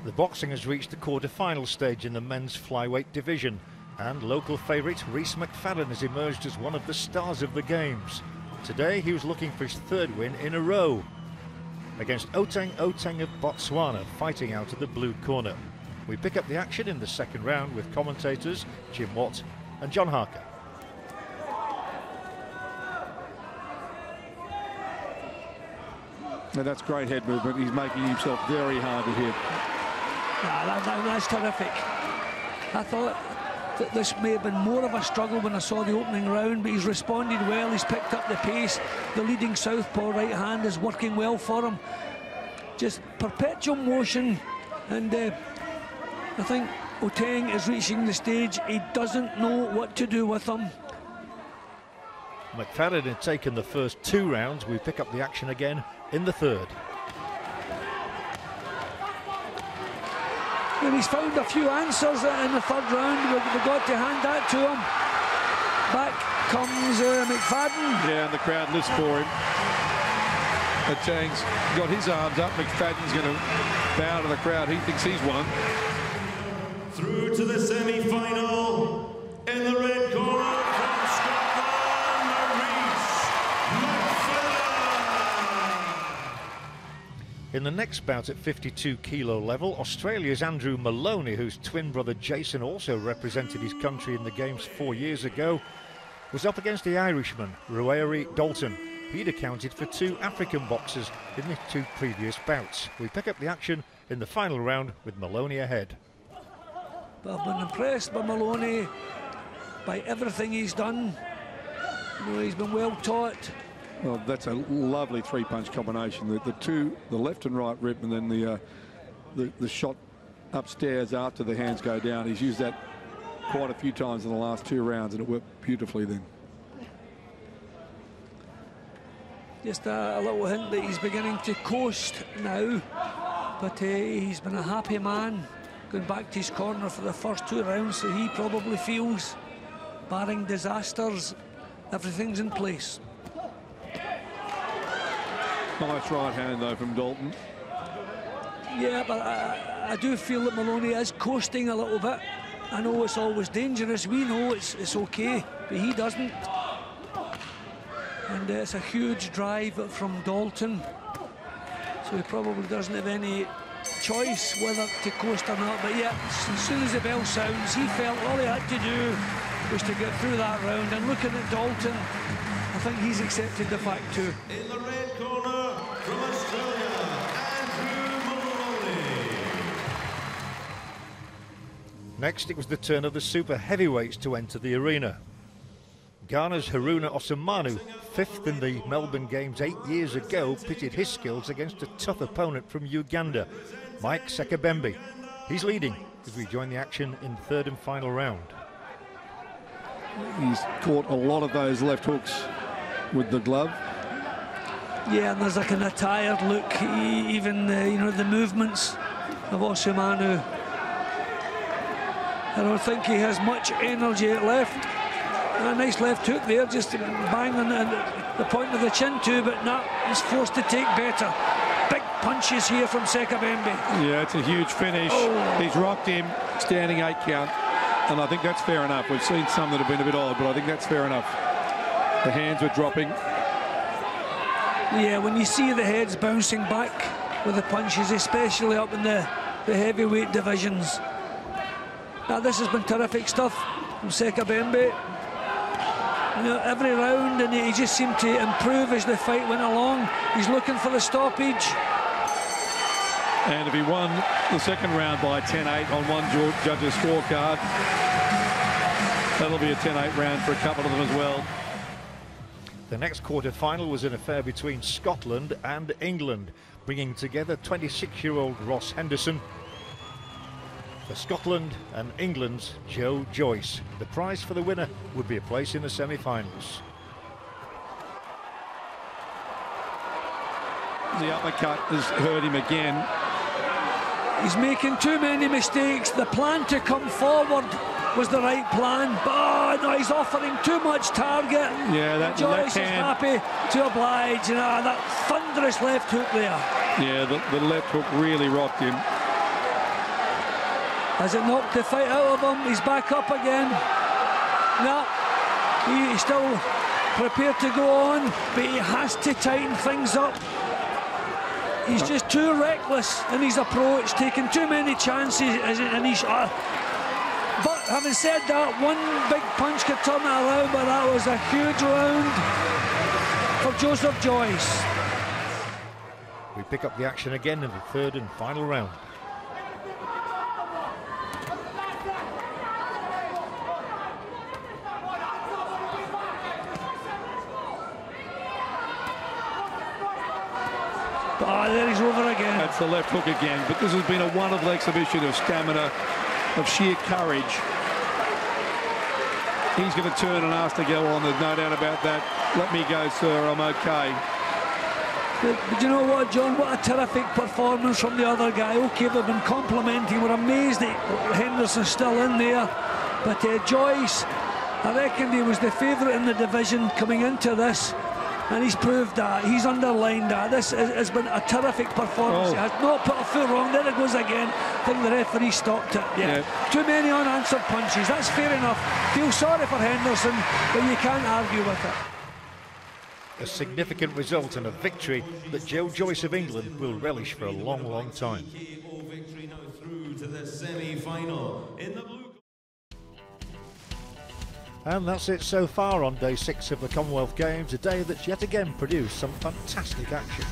The boxing has reached the quarter-final stage in the men's flyweight division, and local favourite Reese McFadden has emerged as one of the stars of the games. Today he was looking for his third win in a row against Oteng of Botswana, fighting out of the blue corner. We pick up the action in the second round with commentators Jim Watt and John Harker. Now that's great head movement. He's making himself very hard to hit. That's terrific. I thought that this may have been more of a struggle when I saw the opening round, but he's responded well. He's picked up the pace. The leading southpaw right hand is working well for him. Just perpetual motion, and I think Oteng is reaching the stage. He doesn't know what to do with him. McFadden had taken the first 2 rounds. We pick up the action again in the third. And he's found a few answers in the third round. We've got to hand that to him. Back comes McFadden. Yeah, and the crowd lifts for him. Oteng's got his arms up. McFadden's going to bow to the crowd. He thinks he's won. Through to the semi-final in the red corner from Scotland, Reese McFadden. In the next bout at 52 kilo level, Australia's Andrew Maloney, whose twin brother Jason also represented his country in the games 4 years ago, was up against the Irishman Ruairi Dalton. He'd accounted for 2 African boxers in the 2 previous bouts. We pick up the action in the final round with Maloney ahead. But I've been impressed by Maloney, by everything he's done. You know, he's been well taught. Well, that's a lovely 3-punch combination. The left and right rip, and then the shot upstairs after the hands go down. He's used that quite a few times in the last 2 rounds, and it worked beautifully then. Just a little hint that he's beginning to coast now, but he's been a happy man, going back to his corner for the first 2 rounds, so he probably feels, barring disasters, everything's in place. Nice right hand though from Dalton. Yeah, but I do feel that Maloney is coasting a little bit. I know it's always dangerous, we know it's okay, but he doesn't. And it's a huge drive from Dalton, so he probably doesn't have any choice whether to coast or not. But yeah, as soon as the bell sounds, he felt all he had to do was to get through that round. And looking at Dalton, I think he's accepted the fact too. In the red corner from Australia, Andrew Maloney. Next, it was the turn of the super heavyweights to enter the arena. Ghana's Haruna Osumanu, 5th in the Melbourne Games 8 years ago, pitted his skills against a tough opponent from Uganda, Mike Sekabembe. He's leading as we join the action in the third and final round. He's caught a lot of those left hooks with the glove. Yeah, and there's a kind of tired look, even you know, the movements of Osumanu. I don't think he has much energy left. A nice left hook there, just bang on the point of the chin too, but no, he's forced to take better. Big punches here from Sekabembe. Yeah, it's a huge finish. Oh. He's rocked him, standing 8 count, and I think that's fair enough. We've seen some that have been a bit odd, but I think that's fair enough. The hands were dropping. Yeah, when you see the heads bouncing back with the punches, especially up in the heavyweight divisions. Now this has been terrific stuff from Sekabembe. You know, every round, and he just seemed to improve as the fight went along. He's looking for the stoppage. And if he won the second round by 10-8 on one judge's scorecard, that'll be a 10-8 round for a couple of them as well. The next quarter-final was an affair between Scotland and England, bringing together 26-year-old Ross Henderson for Scotland and England's Joe Joyce. The prize for the winner would be a place in the semi-finals. The uppercut has hurt him again. He's making too many mistakes. The plan to come forward was the right plan, but no, he's offering too much target. Yeah, that Joyce is happy to oblige. You know, that thunderous left hook there. Yeah, the left hook really rocked him. Has it knocked the fight out of him? He's back up again. No, he's still prepared to go on, but he has to tighten things up. He's just too reckless in his approach, taking too many chances, and he's. But having said that, one big punch could turn it around, but that was a huge round for Joseph Joyce. We pick up the action again in the third and final round. There he's over again. That's the left hook again, but this has been a wonderful exhibition of stamina, of sheer courage. He's going to turn and ask to go on, there's no doubt about that. Let me go, sir, I'm okay. But you know what, John, what a terrific performance from the other guy. Okay, they've been complimenting, we're amazed that Henderson's still in there, but Joyce, I reckon he was the favourite in the division coming into this, and he's proved that, he's underlined that. This has been a terrific performance. He has not put a foot wrong. There it goes again. I think the referee stopped it. Yeah. Too many unanswered punches, that's fair enough. Feel sorry for Henderson, but you can't argue with it. A significant result and a victory that Joe Joyce of England will relish for a long, long time. Victory now through to the semi-final in the blue. And that's it so far on day 6 of the Commonwealth Games, a day that's yet again produced some fantastic action.